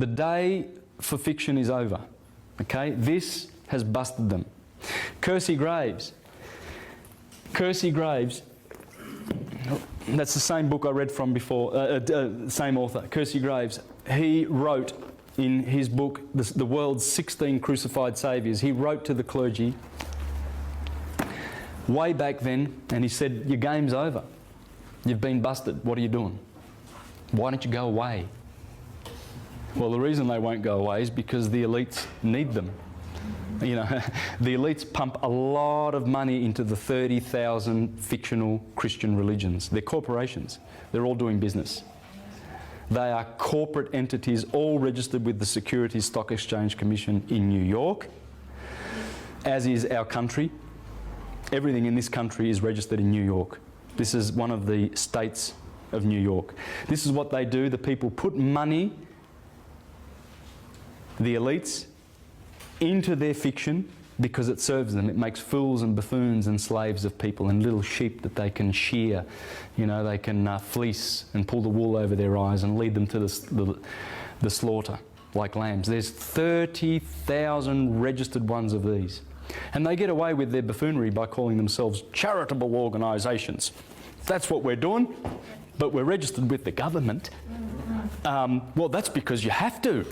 The day for fiction is over. Okay? This has busted them. Kersey Graves. Kersey Graves, that's the same book I read from before, same author, Kersey Graves. He wrote in his book, The World's 16 Crucified Saviours, he wrote to the clergy way back then, and he said, your game's over. You've been busted. What are you doing? Why don't you go away? Well, the reason they won't go away is because the elites need them. You know, the elites pump a lot of money into the 30,000 fictional Christian religions. They're corporations. They're all doing business. They are corporate entities, all registered with the Securities Stock Exchange Commission in New York, as is our country. Everything in this country is registered in New York. This is one of the states of New York. This is what they do. The people put money, the elites, into their fiction because it serves them. It makes fools and buffoons and slaves of people and little sheep that they can shear. You know, they can fleece and pull the wool over their eyes and lead them to the slaughter like lambs. There's 30,000 registered ones of these. And they get away with their buffoonery by calling themselves charitable organisations. That's what we're doing, but we're registered with the government. Well, that's because you have to.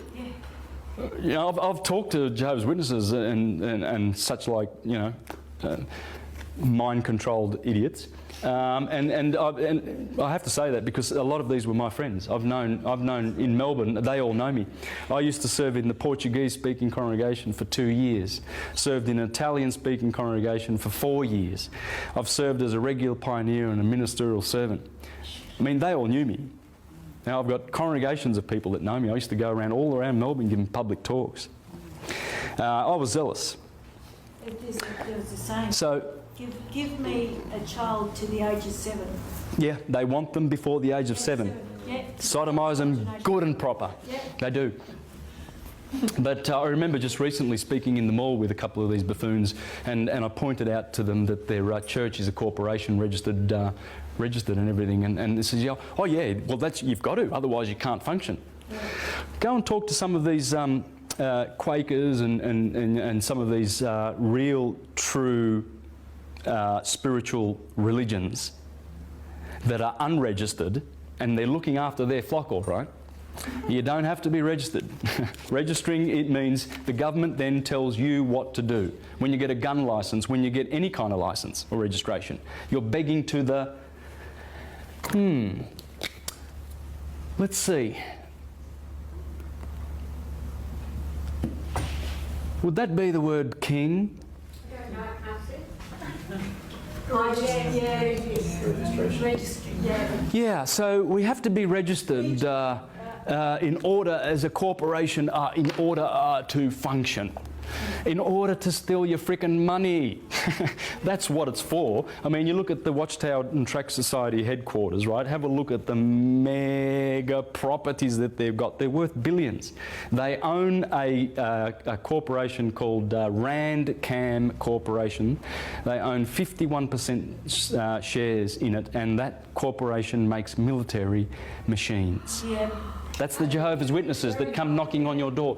You know, I've talked to Jehovah's Witnesses and such like, you know, mind-controlled idiots, and I have to say that because a lot of these were my friends. I've known in Melbourne. They all know me. I used to serve in the Portuguese-speaking congregation for 2 years. Served in an Italian-speaking congregation for 4 years. I've served as a regular pioneer and a ministerial servant. I mean, they all knew me. Now, I've got congregations of people that know me. I used to go all around Melbourne giving public talks. I was zealous. It was the same. So, give me a child to the age of 7. Yeah, they want them before the age of 7. Yeah. Sodomise them good and proper. Yeah. They do. But I remember just recently speaking in the mall with a couple of these buffoons, and I pointed out to them that their church is a corporation registered and everything, and they says, oh yeah, well you've got to, otherwise you can't function. Yeah. Go and talk to some of these Quakers and some of these real, true spiritual religions that are unregistered, and they're looking after their flock all right. You don't have to be registered. Registering, it means the government then tells you what to do. When you get a gun licence, when you get any kind of licence or registration, you're begging to the let's see. Would that be the word king? I don't know, I can't see. Registration. Yeah, so we have to be registered in order, as a corporation, in order to function. In order to steal your frickin' money. That's what it's for. I mean, you look at the Watchtower and Tract Society headquarters, right? Have a look at the mega properties that they've got. They're worth billions. They own a corporation called Randcam Corporation. They own 51% shares in it, and that corporation makes military machines. Yeah. That's the Jehovah's Witnesses that come knocking on your door.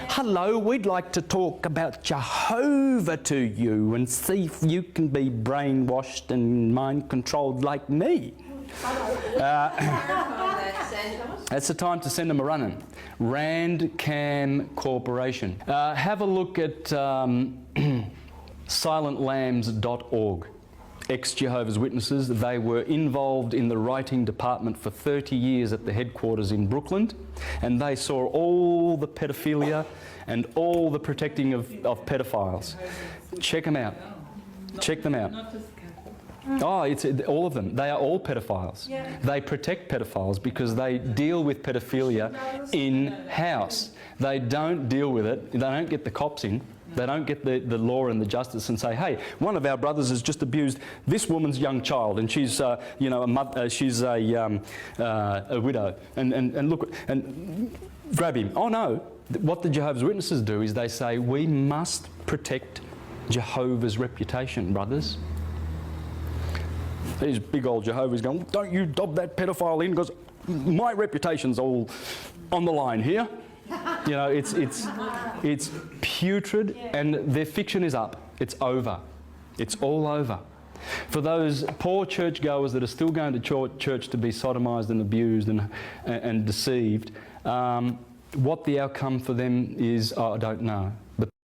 Hello, we'd like to talk about Jehovah to you and see if you can be brainwashed and mind-controlled like me. That's the time to send them a running. Randcam Corporation. Have a look at silentlambs.org. Ex-Jehovah's Witnesses. They were involved in the writing department for 30 years at the headquarters in Brooklyn, and they saw all the pedophilia and all the protecting of pedophiles. Check them out. Check them out. Oh, it's all of them. They are all pedophiles. Yeah. They protect pedophiles because they deal with pedophilia in-house. They don't deal with it. They don't get the cops in. They don't get the law and the justice and say, hey, one of our brothers has just abused this woman's young child, and she's, you know, a mother, she's a widow, and look, and grab him. Oh no, what the Jehovah's Witnesses do is they say, we must protect Jehovah's reputation, brothers. These big old Jehovah's going, don't you dob that pedophile in, because my reputation's all on the line here. You know, it's putrid, and their fiction is up. It's over. It's all over. For those poor churchgoers that are still going to church to be sodomised and abused and deceived, what the outcome for them is, I don't know.